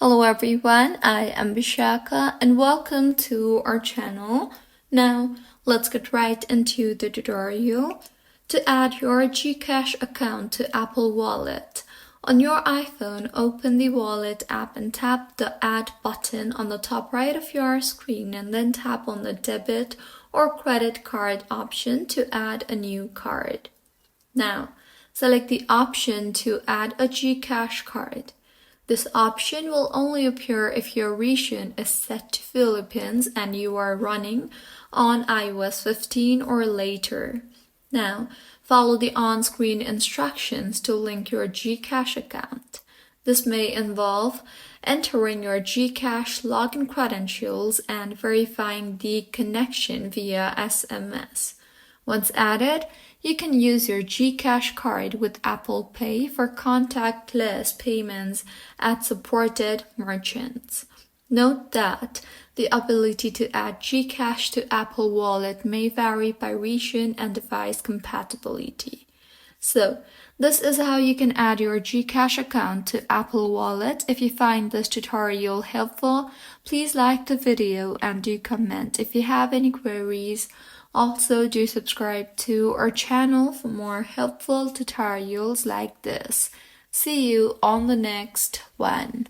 Hello everyone, I am Vishaka and welcome to our channel. Now, let's get right into the tutorial. To add your GCash account to Apple Wallet. On your iPhone, open the Wallet app and tap the Add button on the top right of your screen and then tap on the debit or credit card option to add a new card. Now, select the option to add a GCash card. This option will only appear if your region is set to Philippines and you are running on iOS 15 or later. Now, follow the on-screen instructions to link your GCash account. This may involve entering your GCash login credentials and verifying the connection via SMS. Once added, you can use your GCash card with Apple Pay for contactless payments at supported merchants. Note that the ability to add GCash to Apple Wallet may vary by region and device compatibility. So, this is how you can add your GCash account to Apple Wallet. If you find this tutorial helpful, please like the video and do comment if you have any queries. Also, do subscribe to our channel for more helpful tutorials like this. See you on the next one.